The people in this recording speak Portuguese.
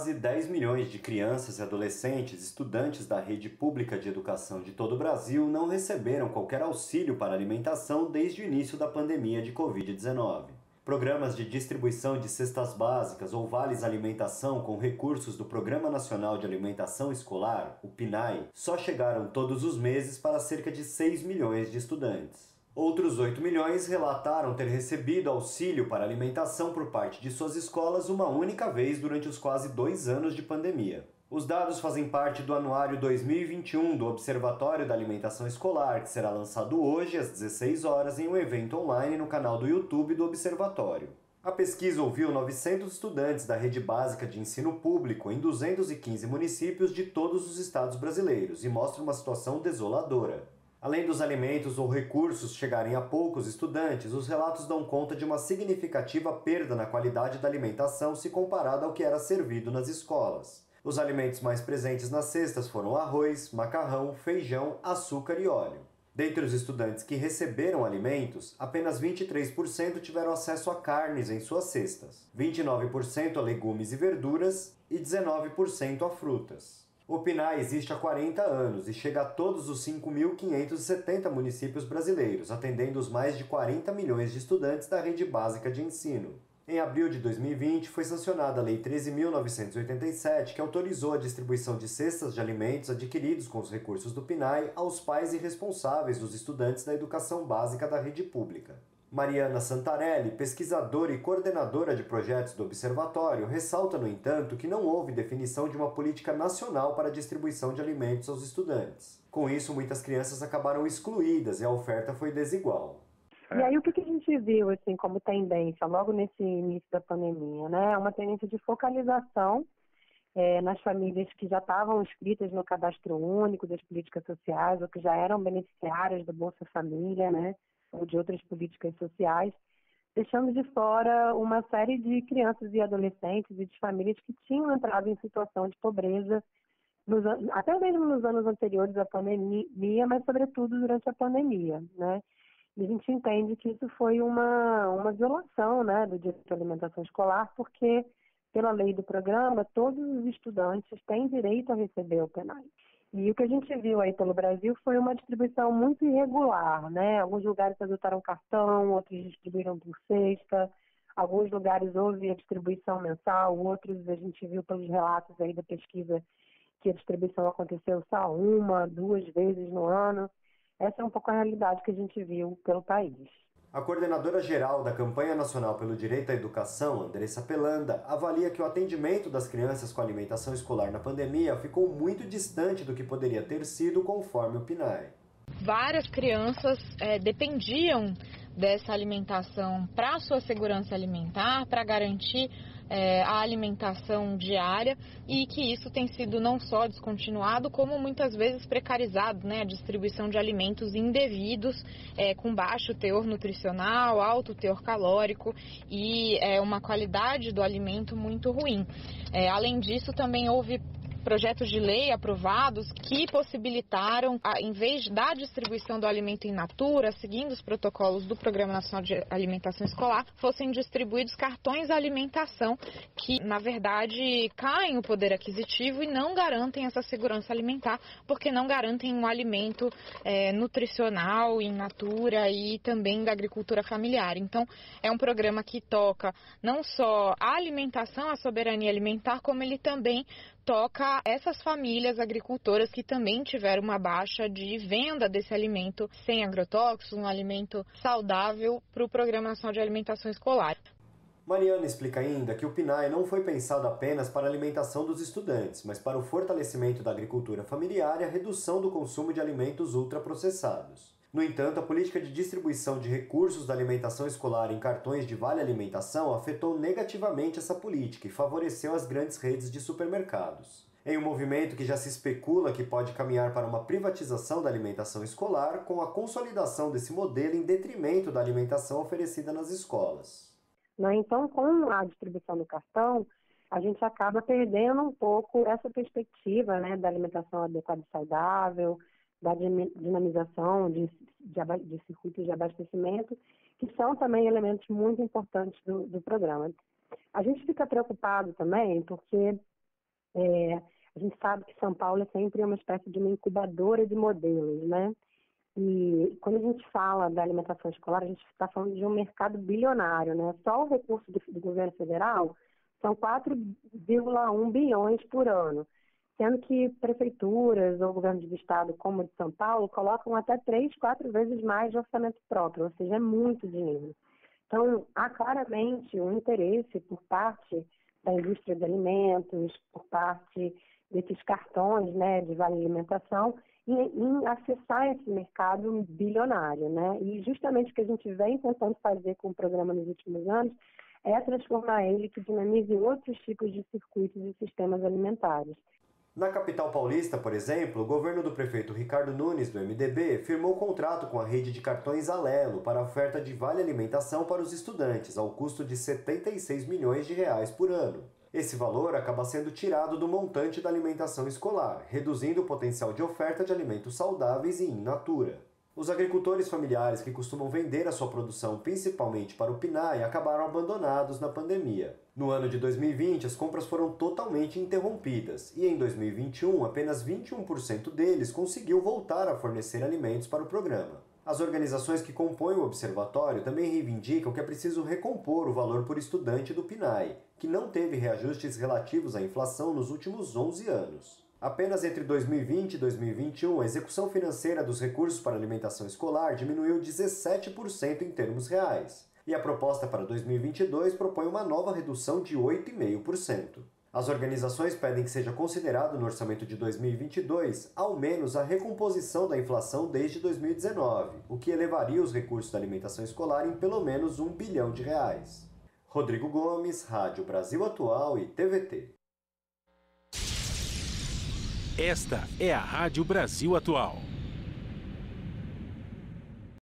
Quase 10 milhões de crianças e adolescentes estudantes da rede pública de educação de todo o Brasil não receberam qualquer auxílio para alimentação desde o início da pandemia de Covid-19. Programas de distribuição de cestas básicas ou vales alimentação com recursos do Programa Nacional de Alimentação Escolar, o PNAE, só chegaram todos os meses para cerca de 6 milhões de estudantes. Outros 8 milhões relataram ter recebido auxílio para alimentação por parte de suas escolas uma única vez durante os quase 2 anos de pandemia. Os dados fazem parte do Anuário 2021 do Observatório da Alimentação Escolar, que será lançado hoje às 16 horas em um evento online no canal do YouTube do Observatório. A pesquisa ouviu 900 estudantes da rede básica de ensino público em 215 municípios de todos os estados brasileiros e mostra uma situação desoladora. Além dos alimentos ou recursos chegarem a poucos estudantes, os relatos dão conta de uma significativa perda na qualidade da alimentação se comparado ao que era servido nas escolas. Os alimentos mais presentes nas cestas foram arroz, macarrão, feijão, açúcar e óleo. Dentre os estudantes que receberam alimentos, apenas 23% tiveram acesso a carnes em suas cestas, 29% a legumes e verduras e 19% a frutas. O PNAE existe há 40 anos e chega a todos os 5.570 municípios brasileiros, atendendo os mais de 40 milhões de estudantes da rede básica de ensino. Em abril de 2020, foi sancionada a Lei 13.987, que autorizou a distribuição de cestas de alimentos adquiridos com os recursos do PNAE aos pais e responsáveis dos estudantes da educação básica da rede pública. Mariana Santarelli, pesquisadora e coordenadora de projetos do Observatório, ressalta, no entanto, que não houve definição de uma política nacional para a distribuição de alimentos aos estudantes. Com isso, muitas crianças acabaram excluídas e a oferta foi desigual. E aí o que a gente viu assim, como tendência, logo nesse início da pandemia, né? Uma tendência de focalização nas famílias que já estavam inscritas no cadastro único das políticas sociais ou que já eram beneficiárias do Bolsa Família, né? Ou de outras políticas sociais, deixando de fora uma série de crianças e adolescentes e de famílias que tinham entrado em situação de pobreza, até mesmo nos anos anteriores à pandemia, mas sobretudo durante a pandemia, né? E a gente entende que isso foi uma violação, né, do direito à alimentação escolar, porque, pela lei do programa, todos os estudantes têm direito a receber o PNAE. E o que a gente viu aí pelo Brasil foi uma distribuição muito irregular, né? Alguns lugares adotaram cartão, outros distribuíram por cesta, alguns lugares houve a distribuição mensal, outros a gente viu pelos relatos aí da pesquisa que a distribuição aconteceu só 1, 2 vezes no ano. Essa é um pouco a realidade que a gente viu pelo país. A coordenadora-geral da Campanha Nacional pelo Direito à Educação, Andressa Pelanda, avalia que o atendimento das crianças com alimentação escolar na pandemia ficou muito distante do que poderia ter sido conforme o PNAE. Várias crianças dependiam dessa alimentação para a sua segurança alimentar, para garantir a alimentação diária, e que isso tem sido não só descontinuado, como muitas vezes precarizado, né? A distribuição de alimentos indevidos, com baixo teor nutricional, alto teor calórico e uma qualidade do alimento muito ruim. Além disso, também houve projetos de lei aprovados que possibilitaram, em vez da distribuição do alimento in natura, seguindo os protocolos do Programa Nacional de Alimentação Escolar, fossem distribuídos cartões alimentação que, na verdade, caem o poder aquisitivo e não garantem essa segurança alimentar, porque não garantem um alimento nutricional, in natura e também da agricultura familiar. Então, é um programa que toca não só a alimentação, a soberania alimentar, como ele também toca essas famílias agricultoras que também tiveram uma baixa de venda desse alimento sem agrotóxicos, um alimento saudável para o Programa Nacional de Alimentação Escolar. Mariana explica ainda que o PNAE não foi pensado apenas para a alimentação dos estudantes, mas para o fortalecimento da agricultura familiar e a redução do consumo de alimentos ultraprocessados. No entanto, a política de distribuição de recursos da alimentação escolar em cartões de vale alimentação afetou negativamente essa política e favoreceu as grandes redes de supermercados. Em um movimento que já se especula que pode caminhar para uma privatização da alimentação escolar, com a consolidação desse modelo em detrimento da alimentação oferecida nas escolas. Então, com a distribuição do cartão, a gente acaba perdendo um pouco essa perspectiva, né, da alimentação adequada e saudável, da dinamização de circuitos de abastecimento, que são também elementos muito importantes do programa. A gente fica preocupado também porque A gente sabe que São Paulo é sempre uma espécie de uma incubadora de modelos, né? E quando a gente fala da alimentação escolar, a gente está falando de um mercado bilionário, né? Só o recurso do governo federal são 4,1 bilhões por ano, sendo que prefeituras ou governo do estado, como o de São Paulo, colocam até 3, 4 vezes mais de orçamento próprio, ou seja, é muito dinheiro. Então, há claramente um interesse por parte da indústria de alimentos, por parte desses cartões, né, de vale alimentação, em acessar esse mercado bilionário, né? E justamente o que a gente vem tentando fazer com o programa nos últimos anos é transformar ele que dinamize outros tipos de circuitos e sistemas alimentares. Na capital paulista, por exemplo, o governo do prefeito Ricardo Nunes, do MDB, firmou contrato com a rede de cartões Alelo para a oferta de vale alimentação para os estudantes, ao custo de R$ 76 milhões por ano. Esse valor acaba sendo tirado do montante da alimentação escolar, reduzindo o potencial de oferta de alimentos saudáveis e in natura. Os agricultores familiares que costumam vender a sua produção principalmente para o PNAE acabaram abandonados na pandemia. No ano de 2020, as compras foram totalmente interrompidas e em 2021, apenas 21% deles conseguiu voltar a fornecer alimentos para o programa. As organizações que compõem o observatório também reivindicam que é preciso recompor o valor por estudante do PNAE, que não teve reajustes relativos à inflação nos últimos 11 anos. Apenas entre 2020 e 2021, a execução financeira dos recursos para alimentação escolar diminuiu 17% em termos reais. E a proposta para 2022 propõe uma nova redução de 8,5%. As organizações pedem que seja considerado no orçamento de 2022, ao menos, a recomposição da inflação desde 2019, o que elevaria os recursos da alimentação escolar em pelo menos R$ 1 bilhão. Rodrigo Gomes, Rádio Brasil Atual e TVT. Esta é a Rádio Brasil Atual.